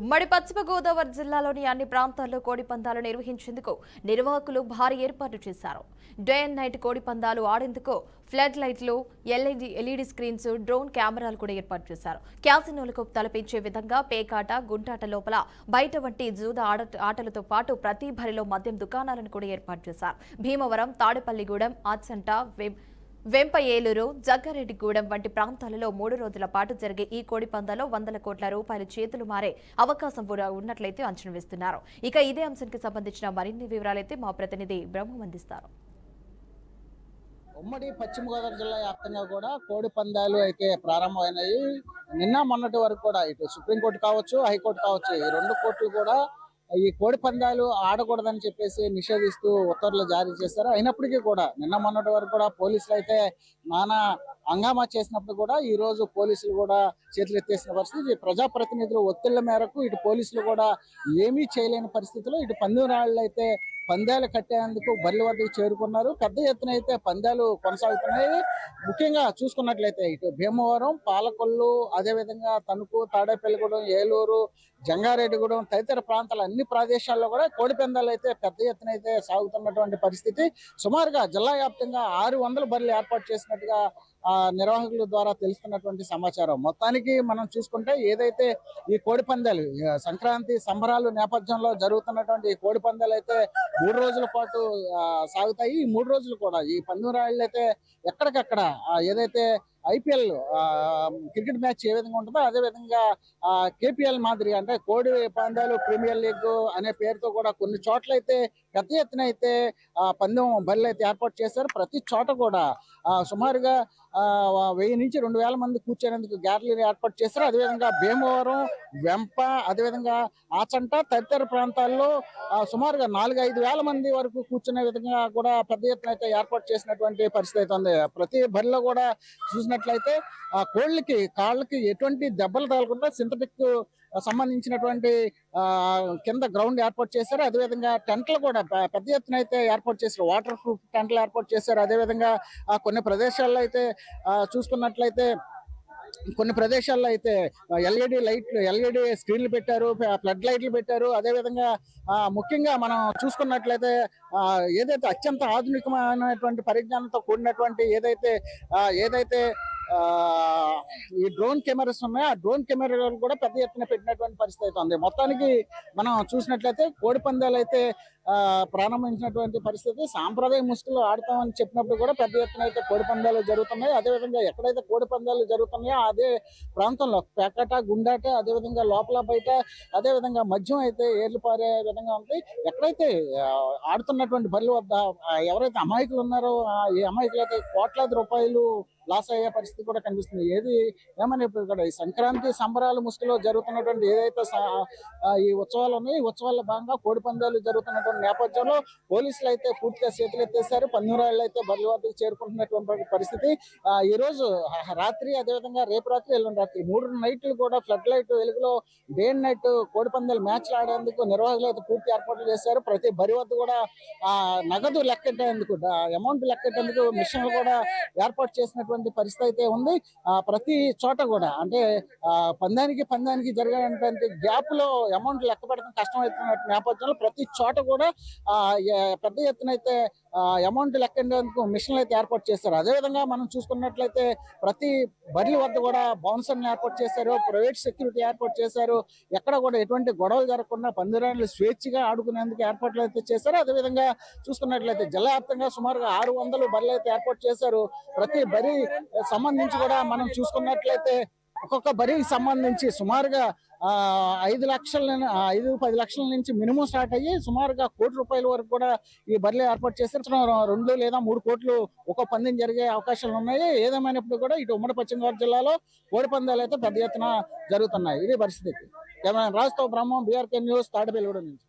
ఉమ్మడి పశ్చిమ గోదావరి జిల్లాలోని అన్ని ప్రాంతాల్లో కోడి పందాలు నిర్వహించేందుకు నిర్వాహకులు భారీ ఏర్పాట్లు చేశారు. డే అండ్ నైట్ కోడి పందాలు ఆడేందుకు ఫ్లడ్ లైట్లు, ఎల్ఈడి స్క్రీన్స్, డ్రోన్ కెమెరాలు కూడా ఏర్పాటు చేశారు. క్యాసినోలకు తలపించే విధంగా పేకాట, గుంటాట లోపల బయట వంటి జూద ఆటలతో పాటు ప్రతి బరిలో మద్యం దుకాణాలను కూడా ఏర్పాటు చేశారు. భీమవరం, తాడేపల్లిగూడెం, ఆచంట, వెంపయేలూరు, జగ్గారెడ్డిగూడెం వంటి ప్రాంతాలలో 3 రోజుల పాటు జరిగే ఈ కోడి పందాల్లో వందల కోట్ల రూపాయల చేతులు మారే అవకాశం ఉన్నట్లయితే అంచనా వేస్తున్నారు. ఇక ఇదే అంశానికి సంబంధించిన మరిన్ని వివరాలైతే మా ప్రతినిధి బ్రహ్మం అందిస్తారు. ఉమ్మడి పశ్చిమ గోదావరి జిల్లా వ్యాప్తంగా కూడా కోడి పందాలు అయితే ప్రారంభమైనాయి. నిన్న మొన్నటి వరకు కూడా ఇటు సుప్రీంకోర్టు కావచ్చు, హైకోర్టు కావచ్చు, ఈ 2 కోర్టులు కూడా ఈ కోడి పందాలు ఆడకూడదని చెప్పేసి నిషేధిస్తూ ఉత్తర్వులు జారీ చేశారు. అయినప్పటికీ కూడా నిన్న మొన్నటి వరకు కూడా పోలీసులు అయితే నానా హంగామా చేసినప్పుడు కూడా ఈ రోజు పోలీసులు కూడా చేతులు ఎత్తేసిన పరిస్థితి. ప్రజాప్రతినిధులు ఒత్తిళ్ల మేరకు ఇటు పోలీసులు కూడా ఏమీ చేయలేని పరిస్థితిలో ఇటు పందెంరాళ్ళు అయితే పందాలు కట్టేందుకు బర్రెల వద్దకు చేరుకున్నారు. పెద్ద ఎత్తున అయితే పందాలు కొనసాగుతున్నాయి. ముఖ్యంగా చూసుకున్నట్లయితే ఇటు భీమవరం, పాలకొల్లు, అదేవిధంగా తణుకు, తాడేపల్లిగూడెం, ఏలూరు, జంగారెడ్డిగూడెం తదితర ప్రాంతాల అన్ని ప్రదేశాల్లో కూడా కోడి పందాలు అయితే పెద్ద ఎత్తున అయితే సాగుతున్నటువంటి పరిస్థితి. సుమారుగా జిల్లా వ్యాప్తంగా 600 బర్రెలు ఏర్పాటు చేసినట్టుగా నిర్వాహకుల ద్వారా తెలుస్తున్నటువంటి సమాచారం. మొత్తానికి మనం చూసుకుంటే ఏదైతే ఈ కోడి పందాలు సంక్రాంతి సంబరాలు నేపథ్యంలో జరుగుతున్నటువంటి ఈ కోడి పందాలు అయితే 3 రోజుల పాటు సాగుతాయి. ఈ 3 రోజులు కూడా ఈ పందెంరాళ్ళు అయితే ఎక్కడికక్కడ ఏదైతే ఐపీఎల్ క్రికెట్ మ్యాచ్ ఏ విధంగా ఉంటుందో అదే విధంగా కేపీఎల్ మాదిరి అంటే కోడి పందాలు ప్రీమియర్ లీగ్ అనే పేరుతో కూడా కొన్ని చోట్ల అయితే పెద్ద ఎత్తున అయితే పందెం బరిలు అయితే ఏర్పాటు చేశారు. ప్రతి చోట కూడా సుమారుగా 1000 నుంచి 2000 మంది కూర్చునేందుకు గ్యాలరీలు ఏర్పాటు చేశారు. అదేవిధంగా భీమవరం, వెంప, అదేవిధంగా ఆచంట తదితర ప్రాంతాల్లో సుమారుగా 4-5 వేల మంది వరకు కూర్చునే విధంగా కూడా పెద్ద ఎత్తున అయితే ఏర్పాటు చేసినటువంటి పరిస్థితి అయితే ఉంది. ప్రతి బరిలో కూడా చూసినట్లయితే కోళ్ళకి కాళ్ళకి ఎటువంటి దెబ్బలు తగలకుండా సింథటిక్ సంబంధించినటువంటి కింద గ్రౌండ్ ఏర్పాటు చేశారు. అదేవిధంగా టెంట్లు కూడా పెద్ద ఎత్తున అయితే ఏర్పాటు చేశారు. వాటర్ ప్రూఫ్ టెంట్లు ఏర్పాటు చేశారు. అదేవిధంగా కొన్ని ప్రదేశాల్లో అయితే చూసుకున్నట్లయితే కొన్ని ప్రదేశాల్లో అయితే ఎల్ఈడి స్క్రీన్లు పెట్టారు, ఫ్లడ్ లైట్లు పెట్టారు. అదేవిధంగా ముఖ్యంగా మనం చూసుకున్నట్లయితే ఏదైతే అత్యంత ఆధునికమైనటువంటి పరిజ్ఞానంతో కూడినటువంటి ఏదైతే ఈ డ్రోన్ కెమెరాస్ ఉన్నాయో ఆ డ్రోన్ కెమెరాలు కూడా పెద్ద ఎత్తున పెట్టినటువంటి పరిస్థితి అయితే ఉంది. మొత్తానికి మనం చూసినట్లయితే కోడి పందాలు అయితే ప్రారంభించినటువంటి పరిస్థితి. సాంప్రదాయ ముసుగులు ఆడతామని చెప్పినప్పుడు కూడా పెద్ద ఎత్తున అయితే కోడి పందాలు జరుగుతున్నాయి. అదేవిధంగా ఎక్కడైతే కోడి పందాలు జరుగుతున్నాయో అదే ప్రాంతంలో పేకాట, గుండాట, అదేవిధంగా లోపల బయట, అదేవిధంగా మద్యం అయితే ఏర్లు పారే విధంగా ఉంది. ఎక్కడైతే ఆడుతున్నటువంటి బర్రెల వద్ద ఎవరైతే అమాయకులు ఉన్నారో ఈ అమాయకులు అయితే కోట్లాది రూపాయలు లాస్ అయ్యే పరిస్థితి కూడా కనిపిస్తుంది. ఏమని ఇక్కడ ఈ సంక్రాంతి సంబరాల ముసుగులో జరుగుతున్నటువంటి ఏదైతే ఈ ఉత్సవాలు ఉన్నాయి, ఈ ఉత్సవాల్లో భాగంగా కోడి పందాలు జరుగుతున్నటువంటి నేపథ్యంలో పోలీసులు అయితే పూర్తిగా చేతులు ఎత్తేసారు. పందెంరాళ్ళు అయితే బర్రెల వద్దకు చేరుకుంటున్నటువంటి పరిస్థితి. ఈ రోజు రాత్రి, అదేవిధంగా రేపు రాత్రి, ఎల్లుండి రాత్రి 3 నైట్లు కూడా ఫ్లడ్ లైట్ వెలుగులో డే అండ్ నైట్ కోడి పందాలు మ్యాచ్లు ఆడేందుకు నిర్వాహకులు అయితే పూర్తి ఏర్పాట్లు చేశారు. ప్రతి బరి వద్ద కూడా నగదు లెక్కెట్టేందుకు, అమౌంట్ లెక్కెట్టేందుకు మిషన్లు కూడా ఏర్పాటు చేసినటువంటి పరిస్థితి అయితే ఉంది. ప్రతి చోట కూడా అంటే పందానికి జరిగేటువంటి గ్యాప్ లో అమౌంట్ లెక్క పెడతాం కష్టమవుతున్న నేపథ్యంలో ప్రతి చోట కూడా పెద్ద ఎత్తున అయితే అమౌంట్ లెక్కేందుకు మిషన్లు అయితే ఏర్పాటు చేశారు. అదేవిధంగా మనం చూసుకున్నట్లయితే ప్రతి బర్రెల వద్ద కూడా బౌన్సర్ని ఏర్పాటు చేశారు, ప్రైవేట్ సెక్యూరిటీ ఏర్పాటు చేశారు. ఎక్కడ కూడా ఎటువంటి గొడవలు జరగకుండా పందెంరాళ్ళు స్వేచ్ఛగా ఆడుకునేందుకు ఏర్పాట్లు అయితే చేశారు. అదేవిధంగా చూసుకున్నట్లయితే జిల్లా వ్యాప్తంగా సుమారుగా 600 బర్రెలు అయితే ఏర్పాటు చేశారు. ప్రతి బరి సంబంధించి కూడా మనం చూసుకున్నట్లయితే ఒక్కొక్క బరికి సంబంధించి సుమారుగా 5-10 లక్షల నుంచి మినిమం స్టార్ట్ అయ్యి సుమారుగా ₹1 కోటి వరకు కూడా ఈ బర్రెలు ఏర్పాటు చేశారు. 2 లేదా 3 కోట్లు ఒక్కో పందెం జరిగే అవకాశాలు ఉన్నాయి. ఏదేమైనప్పుడు కూడా ఇటు ఉమ్మడి పశ్చిమ గోదావరి జిల్లాలో కోడి పందాలు అయితే పెద్ద ఎత్తున జరుగుతున్నాయి. ఇది పరిస్థితి. కెమెరా రాజుతో బ్రహ్మం, బీఆర్కే న్యూస్, తాడేపల్లిగూడెం నుంచి.